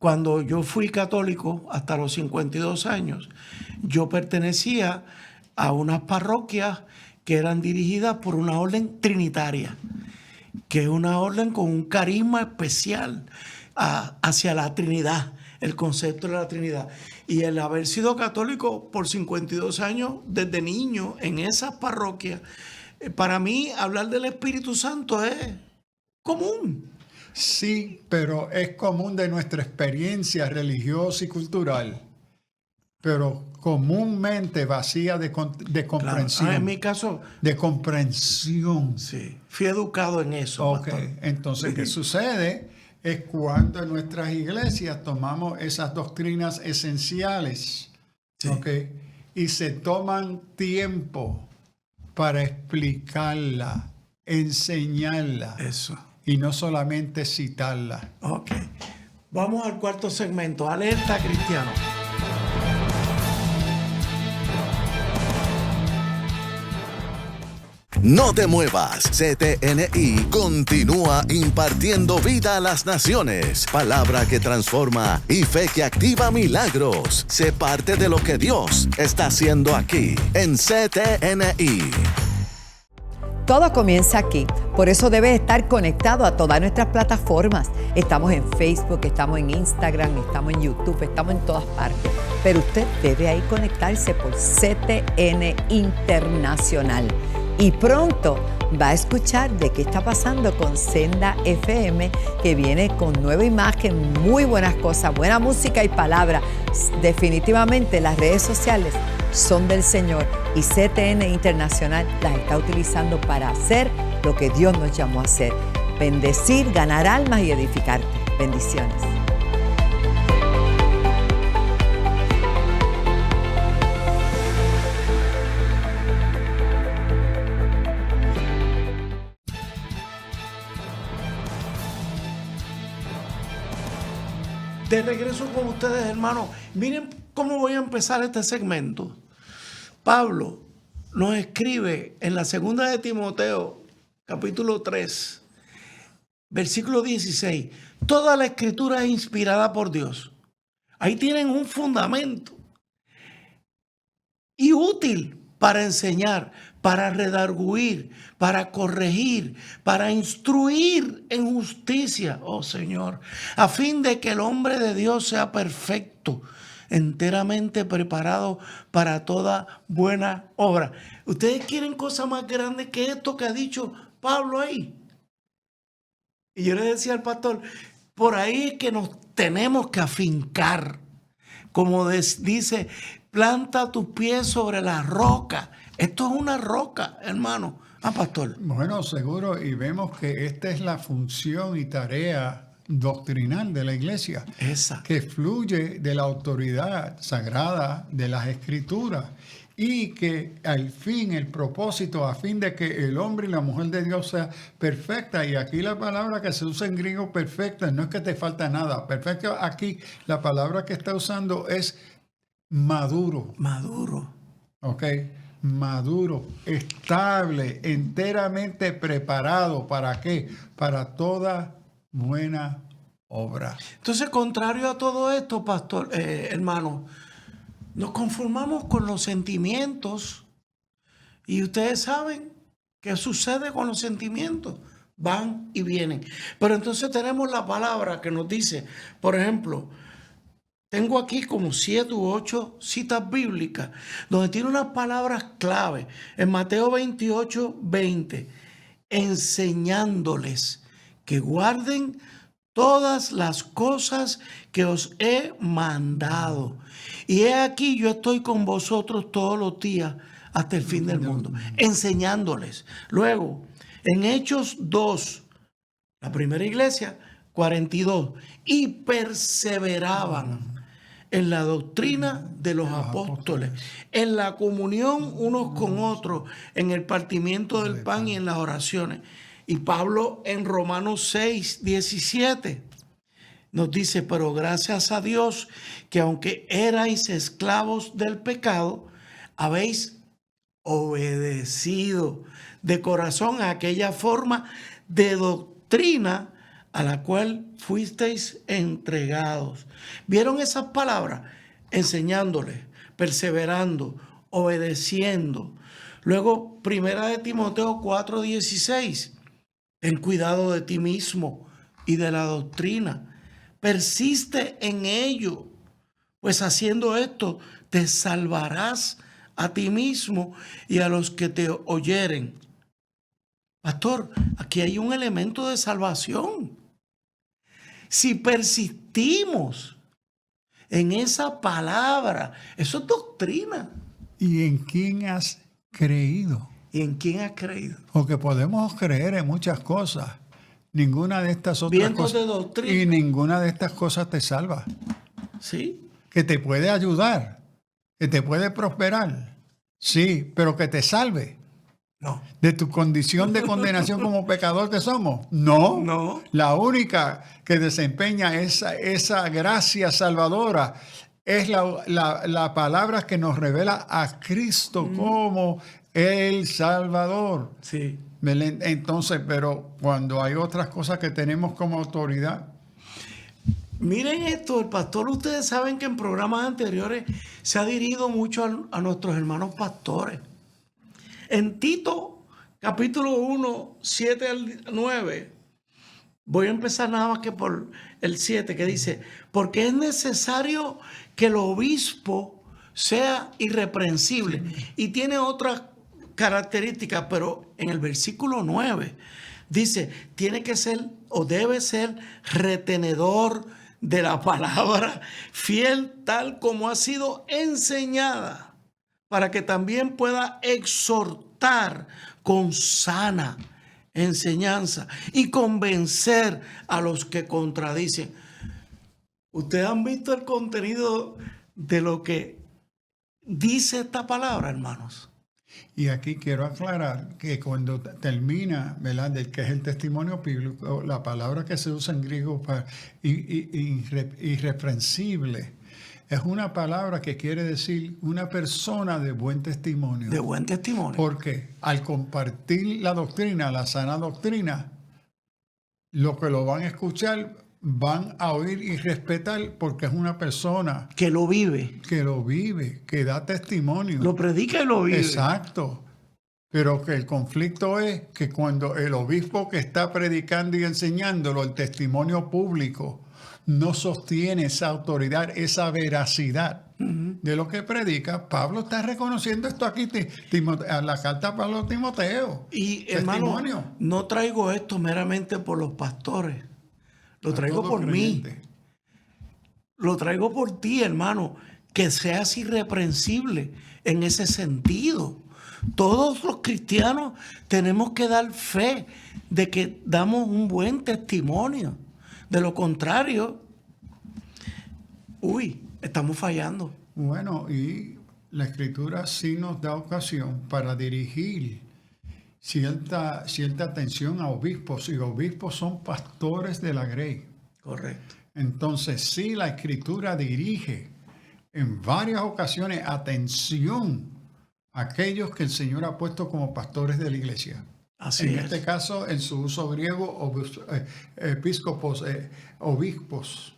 cuando yo fui católico hasta los 52 años, yo pertenecía a unas parroquias que eran dirigidas por una orden trinitaria, que es una orden con un carisma especial hacia la Trinidad, el concepto de la Trinidad. Y el haber sido católico por 52 años, desde niño, en esas parroquias, para mí hablar del Espíritu Santo es común. Sí, pero es común de nuestra experiencia religiosa y cultural, pero comúnmente vacía de comprensión. En mi caso, De comprensión. sí, fui educado en eso. Ok, pastor. entonces, ¿qué sucede? Es cuando en nuestras iglesias tomamos esas doctrinas esenciales, Sí. ok, y se toman tiempo para explicarla, enseñarla, Eso. y no solamente citarla. Ok. Vamos al cuarto segmento. Alerta cristiano. No te muevas, CTNI continúa impartiendo vida a las naciones, palabra que transforma y fe que activa milagros. Sé parte de lo que Dios está haciendo aquí en CTNI. Todo comienza aquí, por eso debes estar conectado a todas nuestras plataformas. Estamos en Facebook, estamos en Instagram, estamos en YouTube, estamos en todas partes. Pero usted debe ahí conectarse por CTN Internacional. Y pronto va a escuchar de qué está pasando con Senda FM, que viene con nueva imagen, muy buenas cosas, buena música y palabra. Definitivamente las redes sociales son del Señor y CTN Internacional las está utilizando para hacer lo que Dios nos llamó a hacer: bendecir, ganar almas y edificarte. Bendiciones. De regreso con ustedes, hermanos. Miren cómo voy a empezar este segmento. Pablo nos escribe en la segunda de Timoteo, capítulo 3, versículo 16. Toda la escritura es inspirada por Dios. Ahí tienen un fundamento. Y útil para enseñar, para redarguir, para corregir, para instruir en justicia, oh Señor, a fin de que el hombre de Dios sea perfecto, enteramente preparado para toda buena obra. ¿Ustedes quieren cosa más grande que esto que ha dicho Pablo ahí? Y yo le decía al pastor, por ahí es que nos tenemos que afincar. Como dice, planta tus pies sobre la roca. Esto es una roca, hermano. Pastor. Bueno, seguro, y vemos que esta es la función y tarea doctrinal de la iglesia, que fluye de la autoridad sagrada de las escrituras, y que al fin, el propósito, a fin de que el hombre y la mujer de Dios sea perfecta. Y aquí la palabra que se usa en griego, perfecta, no es que te falta nada. Perfecto, aquí la palabra que está usando es maduro. Maduro. Ok. Maduro, estable, enteramente preparado. ¿Para qué? Para toda buena obra. Entonces, contrario a todo esto, pastor, hermano, nos conformamos con los sentimientos, y ustedes saben qué sucede con los sentimientos. Van y vienen. Pero entonces tenemos la palabra que nos dice, por ejemplo, tengo aquí como 7 u 8 citas bíblicas donde tiene unas palabras clave. En Mateo 28, 20, enseñándoles que guarden todas las cosas que os he mandado. Y he aquí, yo estoy con vosotros todos los días hasta el fin del mundo. Enseñándoles. Luego, en Hechos 2, la primera iglesia, 42, y perseveraban en la doctrina de los apóstoles, en la comunión unos con otros, en el partimiento del pan y en las oraciones. Y Pablo en Romanos 6, 17 nos dice, pero gracias a Dios que aunque erais esclavos del pecado, habéis obedecido de corazón a aquella forma de doctrina a la cual fuisteis entregados. ¿Vieron esas palabras? Enseñándoles, perseverando, obedeciendo. Luego, primera de Timoteo 4:16. Ten cuidado de ti mismo y de la doctrina. Persiste en ello, pues haciendo esto te salvarás a ti mismo y a los que te oyeren. Pastor, aquí hay un elemento de salvación. Si persistimos en esa palabra, eso es doctrina. ¿Y en quién has creído? ¿Y en quién has creído? Porque podemos creer en muchas cosas. Ninguna de estas otras Vientos cosas. de doctrina. Y ninguna de estas cosas te salva. Sí. Que te puede ayudar, que te puede prosperar. Sí, pero que te salve. No. ¿De tu condición de condenación como pecador que somos? No. No. La única que desempeña esa gracia salvadora es la palabra que nos revela a Cristo como el Salvador. Sí. Entonces, pero cuando hay otras cosas que tenemos como autoridad. Miren esto, el pastor, ustedes saben que en programas anteriores se ha dirigido mucho a nuestros hermanos pastores. En Tito, capítulo 1, 7 al 9, voy a empezar nada más que por el 7, que dice, porque es necesario que el obispo sea irreprensible. Y tiene otras características, pero en el versículo 9 dice, tiene que ser o debe ser retenedor de la palabra, fiel tal como ha sido enseñada, para que también pueda exhortar con sana enseñanza y convencer a los que contradicen. ¿Ustedes han visto el contenido de lo que dice esta palabra, hermanos? Y aquí quiero aclarar que cuando termina, ¿verdad?, del que es el testimonio bíblico, la palabra que se usa en griego para irreprensible es una palabra que quiere decir una persona de buen testimonio. De buen testimonio. Porque al compartir la doctrina, la sana doctrina, los que lo van a escuchar van a oír y respetar porque es una persona Que lo vive. que lo vive, que da testimonio. Lo predica y lo vive. Exacto. Pero que el conflicto es que cuando el obispo que está predicando y enseñándolo, el testimonio público, no sostiene esa autoridad, esa veracidad de lo que predica, Pablo está reconociendo esto aquí, a la carta a Pablo a Timoteo. Y hermano, Testimonio. no traigo esto meramente por los pastores. Lo A traigo todo por mí. creyente. Lo traigo por ti, hermano. Que seas irreprensible en ese sentido. Todos los cristianos tenemos que dar fe de que damos un buen testimonio. De lo contrario, estamos fallando. Bueno, y la Escritura sí nos da ocasión para dirigir cierta atención a obispos, y obispos son pastores de la grey. Correcto. Entonces, sí, la Escritura dirige en varias ocasiones atención a aquellos que el Señor ha puesto como pastores de la iglesia. Así En es. este caso, en su uso griego, episcopos, obispos.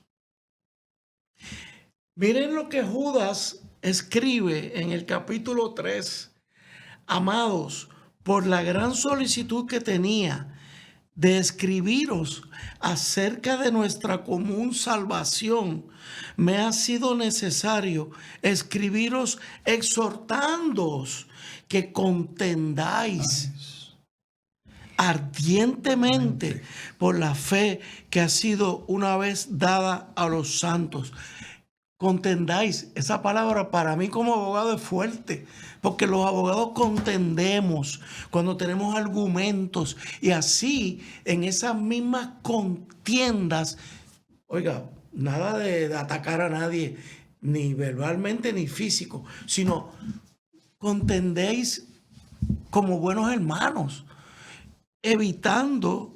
Miren lo que Judas escribe en el capítulo 3. Amados, por la gran solicitud que tenía de escribiros acerca de nuestra común salvación, me ha sido necesario escribiros exhortándoos que contendáis ardientemente por la fe que ha sido una vez dada a los santos. Contendáis, esa palabra para mí como abogado es fuerte, porque los abogados contendemos cuando tenemos argumentos, y así en esas mismas contiendas, oiga, nada de atacar a nadie, ni verbalmente ni físico, sino contendéis como buenos hermanos, evitando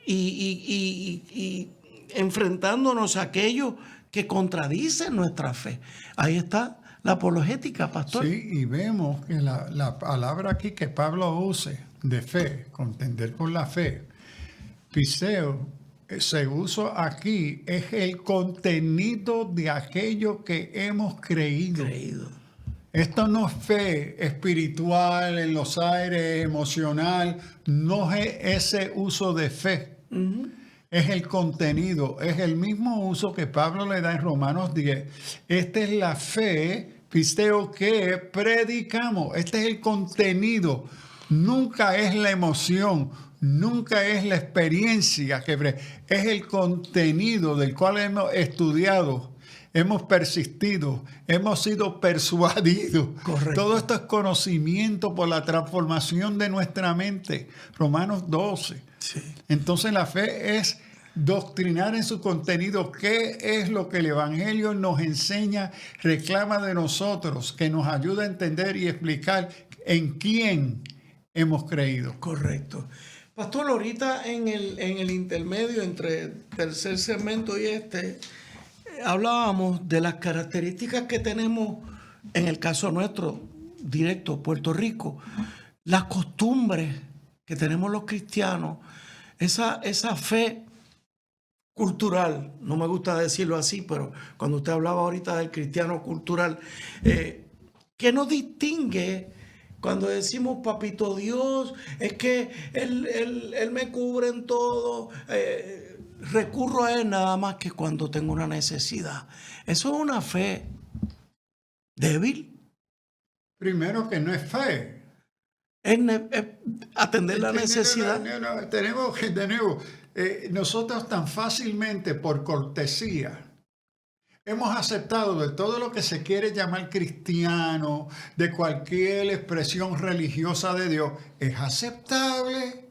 y enfrentándonos a aquellos que contradicen nuestra fe. Ahí está la apologética, pastor. Sí, y vemos que la palabra aquí que Pablo use de fe, contender por la fe, piseo, se usa aquí, es el contenido de aquello que hemos creído. Esto no es fe espiritual, en los aires, emocional, no es ese uso de fe. Es el contenido, es el mismo uso que Pablo le da en Romanos 10. Esta es la fe, pisteo, que predicamos. Este es el contenido. Nunca es la emoción, nunca es la experiencia, es el contenido del cual hemos estudiado, hemos persistido, hemos sido persuadidos. Correcto. Todo esto es conocimiento por la transformación de nuestra mente. Romanos 12. Sí. Entonces la fe es doctrinar en su contenido qué es lo que el Evangelio nos enseña, reclama de nosotros, que nos ayuda a entender y explicar en quién hemos creído. Correcto. Pastor, ahorita en el intermedio entre el tercer segmento y hablábamos de las características que tenemos, en el caso nuestro, directo, Puerto Rico, las costumbres que tenemos los cristianos, esa fe cultural, no me gusta decirlo así, pero cuando usted hablaba ahorita del cristiano cultural, ¿qué nos distingue cuando decimos papito Dios? Es que él me cubre en todo, recurro a Él nada más que cuando tengo una necesidad. Eso es una fe débil. Primero que no es fe. es atender la necesidad. No, tenemos que, de nuevo, nosotros tan fácilmente, por cortesía, hemos aceptado de todo lo que se quiere llamar cristiano, de cualquier expresión religiosa de Dios, es aceptable.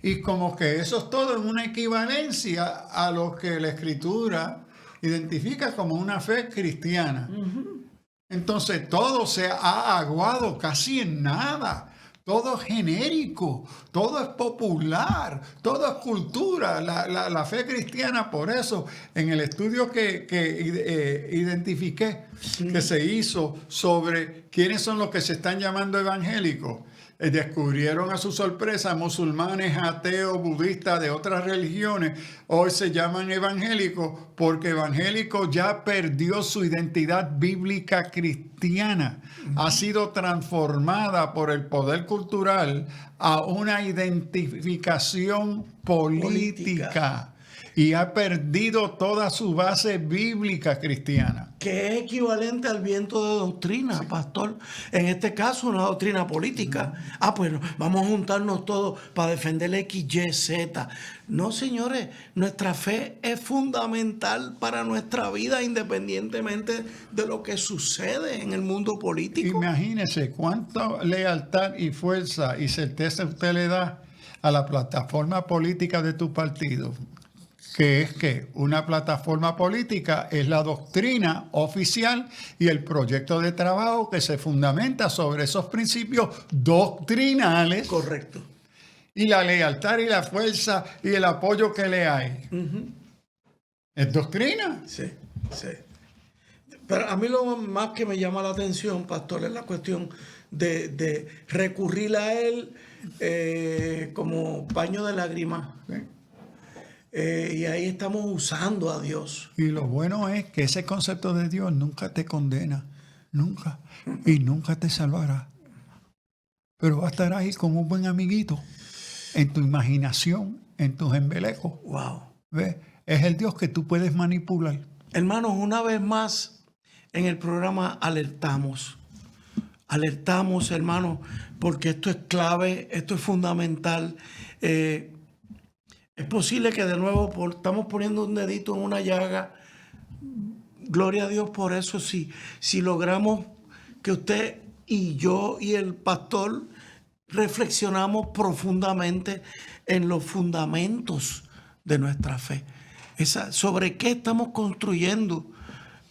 Y como que eso es todo en una equivalencia a lo que la Escritura identifica como una fe cristiana. Entonces todo se ha aguado casi en nada. Todo es genérico, todo es popular, todo es cultura. La fe cristiana, por eso, en el estudio que identifiqué, que se hizo sobre quiénes son los que se están llamando evangélicos, descubrieron a su sorpresa musulmanes, ateos, budistas de otras religiones. Hoy se llaman evangélicos porque evangélico ya perdió su identidad bíblica cristiana. Ha sido transformada por el poder cultural a una identificación política. Y ha perdido toda su base bíblica cristiana. Que es equivalente al viento de doctrina, pastor. En este caso, una doctrina política. Pues vamos a juntarnos todos para defender X, Y, Z. No, señores, nuestra fe es fundamental para nuestra vida, independientemente de lo que sucede en el mundo político. Imagínese cuánta lealtad y fuerza y certeza usted le da a la plataforma política de tu partido. Que es que una plataforma política es la doctrina oficial y el proyecto de trabajo que se fundamenta sobre esos principios doctrinales. Correcto. Y la lealtad y la fuerza y el apoyo que le hay. ¿Es doctrina? Sí. Pero a mí lo más que me llama la atención, pastor, es la cuestión de recurrir a él como paño de lágrimas. Sí. Y ahí estamos usando a Dios. Y lo bueno es que ese concepto de Dios nunca te condena, nunca, y nunca te salvará. Pero va a estar ahí como un buen amiguito, en tu imaginación, en tus embelecos. Wow. ¿Ves? Es el Dios que tú puedes manipular. Hermanos, una vez más en el programa alertamos. Alertamos, hermanos, porque esto es clave, esto es fundamental. Es posible que de nuevo estamos poniendo un dedito en una llaga. Gloria a Dios por eso. Si logramos que usted y yo y el pastor reflexionamos profundamente en los fundamentos de nuestra fe. Sobre qué estamos construyendo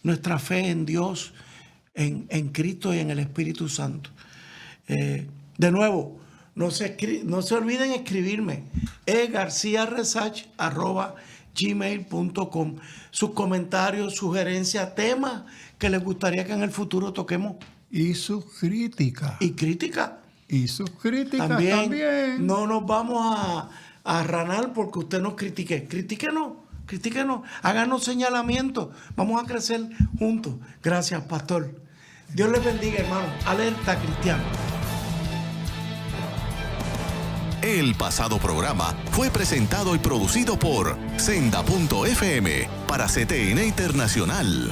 nuestra fe en Dios, en Cristo y en el Espíritu Santo. De nuevo, no se olviden escribirme egarciaresach@gmail.com sus comentarios, sugerencias, temas que les gustaría que en el futuro toquemos. Y sus críticas. Y críticas. Y sus críticas también. No nos vamos a arranar porque usted nos critique. Critíquenos. Háganos señalamientos. Vamos a crecer juntos. Gracias, pastor. Dios les bendiga, hermano. Alerta cristiano. El pasado programa fue presentado y producido por Senda.fm para CTN Internacional.